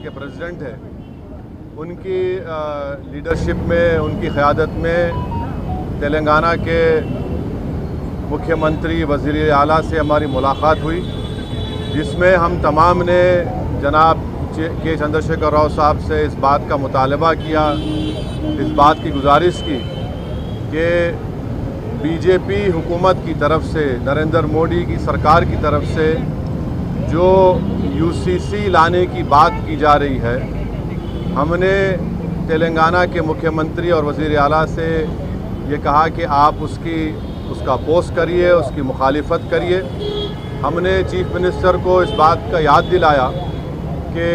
के प्रेसिडेंट हैं, उनकी लीडरशिप में, उनकी क़यादत में तेलंगाना के मुख्यमंत्री वज़ीर आला से हमारी मुलाकात हुई, जिसमें हम तमाम ने जनाब के चंद्रशेखर राव साहब से इस बात का मुतालबा किया, इस बात की गुजारिश की कि बीजेपी हुकूमत की तरफ से, नरेंद्र मोदी की सरकार की तरफ से जो यूसीसी लाने की बात की जा रही है, हमने तेलंगाना के मुख्यमंत्री और वज़ीर आला से ये कहा कि आप उसका अपोज़ करिए, उसकी मुखालिफत करिए। हमने चीफ मिनिस्टर को इस बात का याद दिलाया कि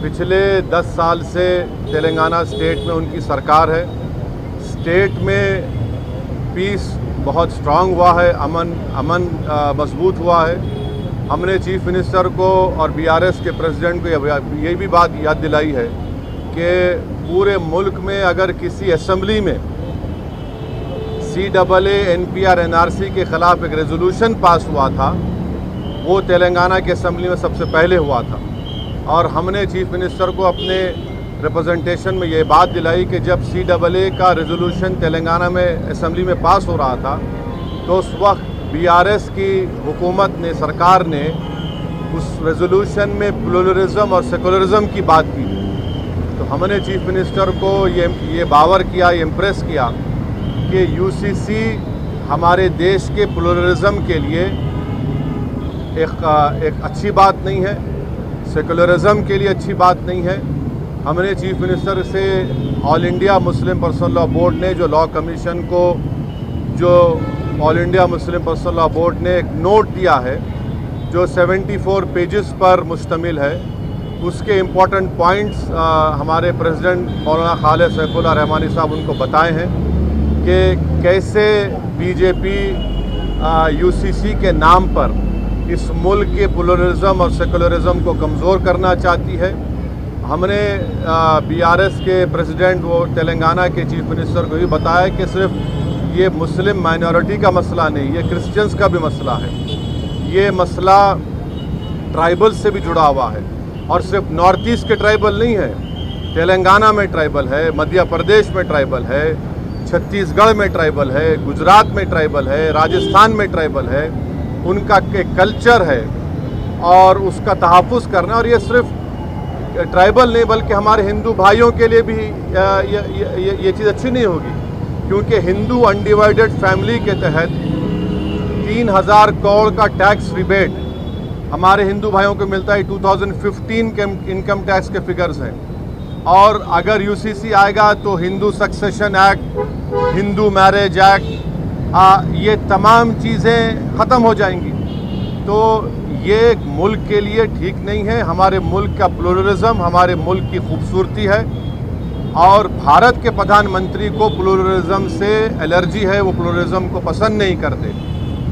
पिछले 10 साल से तेलंगाना स्टेट में उनकी सरकार है, स्टेट में पीस बहुत स्ट्रांग हुआ है, अमन मजबूत हुआ है। हमने चीफ मिनिस्टर को और बीआरएस के प्रेसिडेंट को ये भी बात याद दिलाई है कि पूरे मुल्क में अगर किसी असेंबली में CAA NPR NRC के ख़िलाफ़ एक रेजोल्यूशन पास हुआ था, वो तेलंगाना के असेंबली में सबसे पहले हुआ था। और हमने चीफ मिनिस्टर को अपने रिप्रेजेंटेशन में ये बात दिलाई कि जब CAA का रेजोल्यूशन तेलंगाना में असेंबली में पास हो रहा था, तो उस वक्त बीआरएस की हुकूमत ने, सरकार ने उस रेजोल्यूशन में प्लुरलिज्म और सेकुलरिज्म की बात की। तो हमने चीफ मिनिस्टर को ये बावर किया, ये इम्प्रेस किया कि यूसीसी हमारे देश के प्लुरलिज्म के लिए एक अच्छी बात नहीं है, सेकुलरिज्म के लिए अच्छी बात नहीं है। हमने चीफ मिनिस्टर से all India Muslim personal law board ने जो all India Muslim personal law board ने एक नोट दिया है जो 74 पेजेस पर मुश्तमिल है, उसके इम्पॉर्टेंट पॉइंट्स हमारे प्रेसिडेंट मौलाना खालिद सैफुल्लाह रहमानी साहब उनको बताए हैं कि कैसे बीजेपी यूसीसी के नाम पर इस मुल्क के प्लुरलिज्म और सेकुलरिज्म को कमज़ोर करना चाहती है। हमने बीआरएस के प्रेसिडेंट वो तेलंगाना के चीफ मिनिस्टर को भी बताया कि सिर्फ ये मुस्लिम माइनॉरिटी का मसला नहीं, ये क्रिश्चियंस का भी मसला है। ये मसला ट्राइबल से भी जुड़ा हुआ है, और सिर्फ नॉर्थ ईस्ट के ट्राइबल नहीं है, तेलंगाना में ट्राइबल है, मध्य प्रदेश में ट्राइबल है, छत्तीसगढ़ में ट्राइबल है, गुजरात में ट्राइबल है, राजस्थान में ट्राइबल है। उनका एक कल्चर है और उसका तहफ़्फ़ुज़ करना, और ये सिर्फ ट्राइबल नहीं बल्कि हमारे हिंदू भाइयों के लिए भी ये चीज़ अच्छी नहीं होगी, क्योंकि हिंदू अनडिवाइडेड फैमिली के तहत 3000 करोड़ का टैक्स रिबेट हमारे हिंदू भाइयों को मिलता है। 2015 के इनकम टैक्स के फिगर्स हैं, और अगर यूसीसी आएगा तो Hindu succession act, Hindu marriage act, ये तमाम चीज़ें ख़त्म हो जाएंगी। तो ये मुल्क के लिए ठीक नहीं है। हमारे मुल्क का प्लुरलिज्म हमारे मुल्क की खूबसूरती है, और भारत के प्रधानमंत्री को प्लुरलिज्म से एलर्जी है, वो प्लुरलिज्म को पसंद नहीं करते।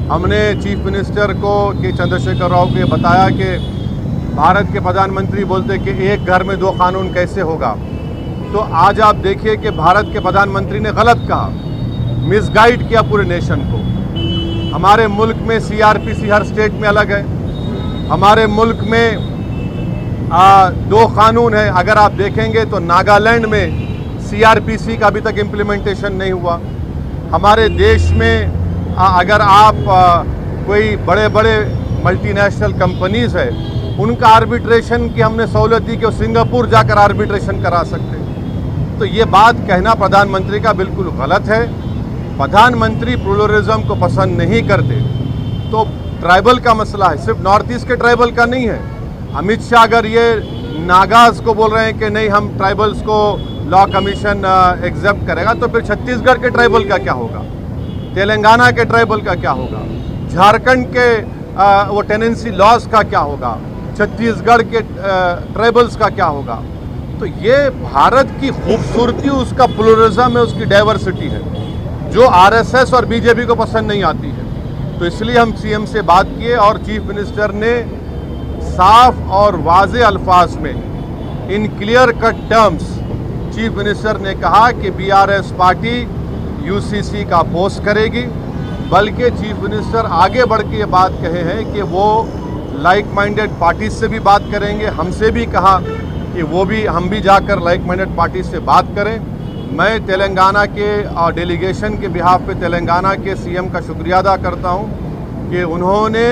हमने चीफ मिनिस्टर को के चंद्रशेखर राव को ये बताया कि भारत के प्रधानमंत्री बोलते कि एक घर में 2 कानून कैसे होगा। तो आज आप देखिए कि भारत के प्रधानमंत्री ने गलत कहा, मिसगाइड किया पूरे नेशन को। हमारे मुल्क में CRPC हर स्टेट में अलग है, हमारे मुल्क में 2 कानून है। अगर आप देखेंगे तो नागालैंड में CRPC का अभी तक इम्प्लीमेंटेशन नहीं हुआ। हमारे देश में अगर आप कोई बड़े बड़े मल्टीनेशनल कंपनीज़ है, उनका आर्बिट्रेशन की हमने सहूलत दी कि वो सिंगापुर जाकर आर्बिट्रेशन करा सकते हैं। तो ये बात कहना प्रधानमंत्री का बिल्कुल गलत है। प्रधानमंत्री प्लुरलिज्म को पसंद नहीं करते। तो ट्राइबल का मसला है, सिर्फ नॉर्थ ईस्ट के ट्राइबल का नहीं है। अमित शाह अगर ये नागाज को बोल रहे हैं कि नहीं हम ट्राइबल्स को लॉ कमीशन एग्जेप्ट करेगा, तो फिर छत्तीसगढ़ के ट्राइबल का क्या होगा, तेलंगाना के ट्राइबल का क्या होगा, झारखंड के वो टेनेंसी लॉज का क्या होगा, छत्तीसगढ़ के ट्राइबल्स का क्या होगा। तो ये भारत की खूबसूरती, उसका प्लुरलिज्म है, उसकी डाइवर्सिटी है, जो आरएसएस और बीजेपी को पसंद नहीं आती है। तो इसलिए हम सीएम से बात किए, और चीफ मिनिस्टर ने साफ और वाज़े अल्फाज में, in clear cut terms, chief minister ने कहा कि बीआरएस पार्टी यूसीसी का अपोज करेगी। बल्कि चीफ मिनिस्टर आगे बढ़ के ये बात कहे हैं कि वो लाइक माइंडेड पार्टीज से भी बात करेंगे। हमसे भी कहा कि वो भी हम भी जाकर लाइक माइंडेड पार्टी से बात करें। मैं तेलंगाना के डेलीगेशन के बिहाफ पे तेलंगाना के सीएम का शुक्रिया अदा करता हूं कि उन्होंने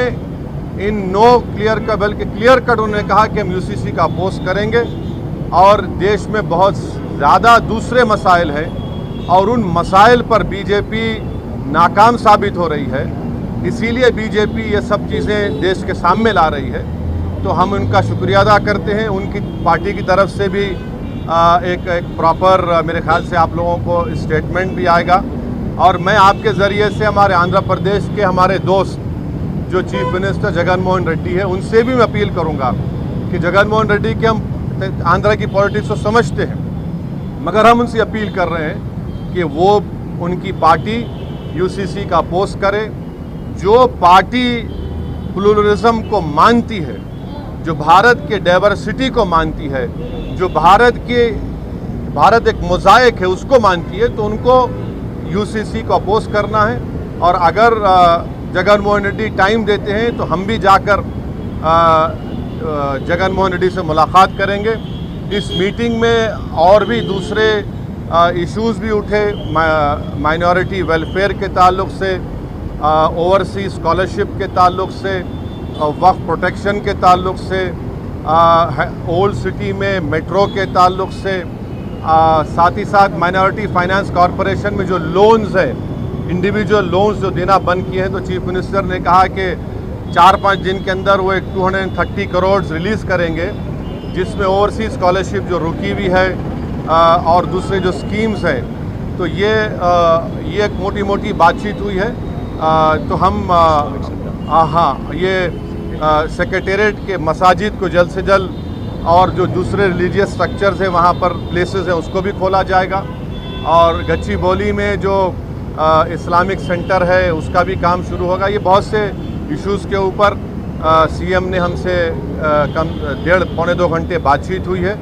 इन नो क्लियर का बल्कि क्लियर कट उन्होंने कहा कि हम यूसीसी का अपोज करेंगे और देश में बहुत ज़्यादा दूसरे मसाइल हैं और उन मसाइल पर बीजेपी नाकाम साबित हो रही है, इसीलिए बीजेपी ये सब चीज़ें देश के सामने ला रही है। तो हम उनका शुक्रिया अदा करते हैं। उनकी पार्टी की तरफ से भी एक प्रॉपर मेरे ख्याल से आप लोगों को स्टेटमेंट भी आएगा। और मैं आपके ज़रिए से हमारे आंध्र प्रदेश के हमारे दोस्त जो चीफ मिनिस्टर जगन मोहन रेड्डी है उनसे भी मैं अपील करूंगा कि जगन मोहन रेड्डी के हम आंध्र की पॉलिटिक्स को समझते हैं, मगर हम उनसे अपील कर रहे हैं कि वो उनकी पार्टी यूसीसी का अपोज करे। जो पार्टी प्लूरलिज्म को मानती है, जो भारत के डाइवर्सिटी को मानती है, जो भारत एक मोज़ाइक है उसको मानती है, तो उनको यूसीसी को अपोज करना है। और अगर जगन मोहन रेड्डी टाइम देते हैं तो हम भी जाकर जगन मोहन रेड्डी से मुलाकात करेंगे। इस मीटिंग में और भी दूसरे इश्यूज़ भी उठे, माइनॉरिटी वेलफेयर के ताल्लुक़ से, ओवरसीज स्कॉलरशिप के ताल्लुक़ से, वक्फ प्रोटेक्शन के ताल्लुक़ से, ओल्ड सिटी में मेट्रो के ताल्लुक़ से, साथ ही साथ माइनॉरिटी फाइनेंस कॉरपोरेशन में जो लोन्स है, इंडिविजुअल लोन्स जो देना बंद किए हैं, तो चीफ मिनिस्टर ने कहा कि 4-5 दिन के अंदर वो एक 230 करोड़ रिलीज़ करेंगे, जिसमें ओवरसीज स्कॉलरशिप जो रुकी हुई है और दूसरे जो स्कीम्स हैं। तो ये एक मोटी मोटी बातचीत हुई है। तो हम ये सेक्रेटेरिएट के मसाजिद को जल्द से जल्द और जो दूसरे रिलीजियस स्ट्रक्चर्स हैं वहाँ पर प्लेसेस हैं उसको भी खोला जाएगा। और गच्चीबौली में जो इस्लामिक सेंटर है उसका भी काम शुरू होगा। ये बहुत से इश्यूज़ के ऊपर सीएम ने हमसे कम 1.5-2 घंटे बातचीत हुई है।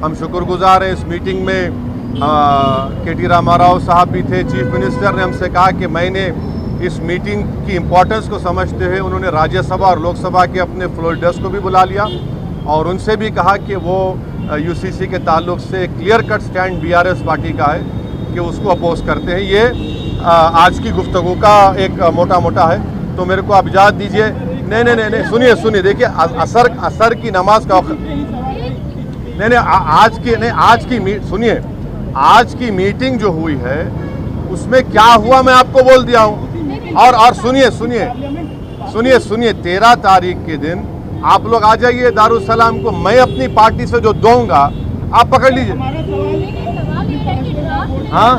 हम शुक्रगुजार हैं। इस मीटिंग में के.टी. रामाराव साहब भी थे। चीफ मिनिस्टर ने हमसे कहा कि मैंने इस मीटिंग की इम्पोर्टेंस को समझते हुए उन्होंने राज्यसभा और लोकसभा के अपने फ्लोर लीडर्स को भी बुला लिया और उनसे भी कहा कि वो यूसीसी के ताल्लुक से clear cut stand BRS party का है कि उसको अपोज करते हैं। ये आज की गुफ्तगू का एक मोटा है। तो मेरे को आप इजाज़त दीजिए। नहीं, सुनिए देखिए, असर की नमाज का सुनिए, आज की मीटिंग जो हुई है उसमें क्या हुआ मैं आपको बोल दिया हूँ। और सुनिए 13 तारीख के दिन आप लोग आ जाइए दारुसलाम को। मैं अपनी पार्टी से जो दूंगा आप पकड़ लीजिए। हाँ,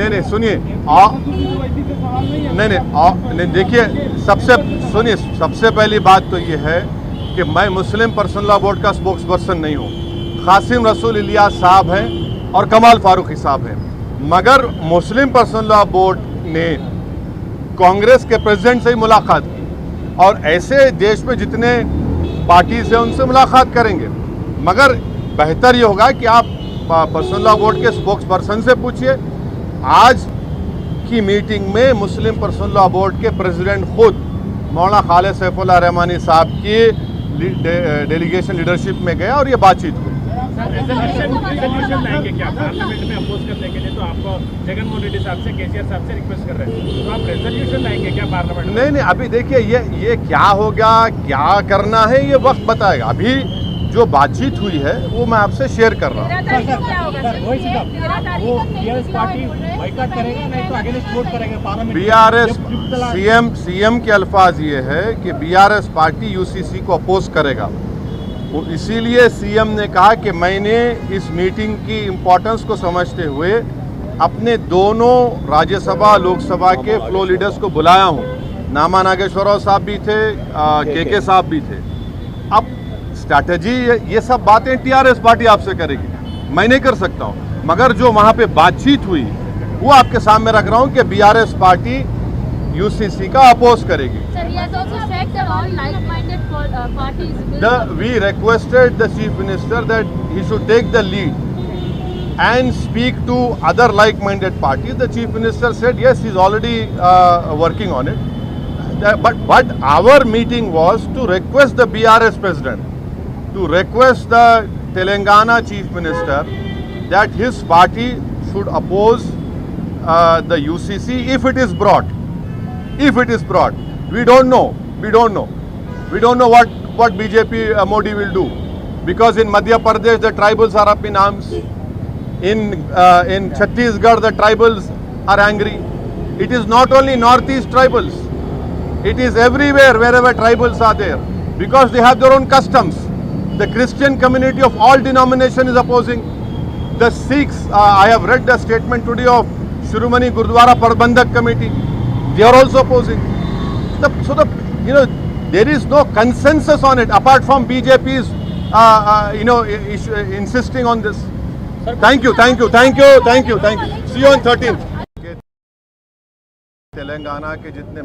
नहीं सुनिए, नहीं देखिए, सबसे पहली बात तो ये है कि मैं मुस्लिम पर्सनल लॉ बोर्ड का स्पोक्स पर्सन नहीं हूँ। कासिम रसूल इलियास साहब हैं और कमाल फारूकी साहब हैं, मगर मुस्लिम पर्सनल लॉ बोर्ड ने कांग्रेस के प्रेसिडेंट से ही मुलाकात की और ऐसे देश में जितने पार्टीज हैं उनसे मुलाकात करेंगे। मगर बेहतर ये होगा कि आप पर्सनल लॉ बोर्ड के स्पोक्स पर्सन से पूछिए। आज की मीटिंग में मुस्लिम पर्सनल लॉ बोर्ड के प्रेसिडेंट खुद मौलाना खालिद सैफुल्लाह रहमानी साहब की डेलीगेशन लीडरशिप में गया और ये बातचीत हुई। रेजोल्यूशन लाएंगे क्या पार्लियामेंट में अपोज करने के लिए? तो आपको जगन मोहन रेड्डी साहब से, केसीआर साहब से रिक्वेस्ट कर रहे हैं, तो आप रेजोल्यूशन लाएंगे क्या पार्लियामेंट? नहीं, अभी देखिए ये क्या होगा, क्या करना है ये वक्त बताएगा। अभी जो बातचीत हुई है वो मैं आपसे शेयर कर रहा हूँ। बीआरएस सीएम के अल्फाज ये है कि बीआरएस पार्टी यूसीसी को अपोज करेगा। इसीलिए सीएम ने कहा कि मैंने इस मीटिंग की इम्पोर्टेंस को समझते हुए अपने दोनों राज्यसभा लोकसभा के फ्लो लीडर्स को बुलाया हूँ। नामा नागेश्वरराव साहब भी थे, के साहब भी थे। अब स्ट्रैटेजी ये सब बातें टीआरएस पार्टी आपसे करेगी, मैं नहीं कर सकता हूँ। मगर जो वहाँ पे बातचीत हुई वो आपके सामने रख रहा हूं कि बीआरएस पार्टी यूसीसी का अपोज करेगी. Sir, he has also said that all like-minded parties will... We requested the chief minister that he should take the lead and speak to other like-minded parties. The chief minister said yes, he's already working on it. But our meeting was to request the BRS president, to request the Telangana chief minister that his party should oppose the UCC if it is brought. If it is brought, we don't know. We don't know what BJP Modi will do, because in Madhya Pradesh the tribals are up in arms. In Chhattisgarh the tribals are angry. It is not only northeast tribals. It is everywhere wherever tribals are there, because they have their own customs. The Christian community of all denomination is opposing. The Sikhs, I have read the statement today of Shiromani Gurdwara Prabandhak Committee. They are also opposing. There is no consensus on it apart from BJP's insisting on this. Thank you. See you on 13th. Telangana के जितने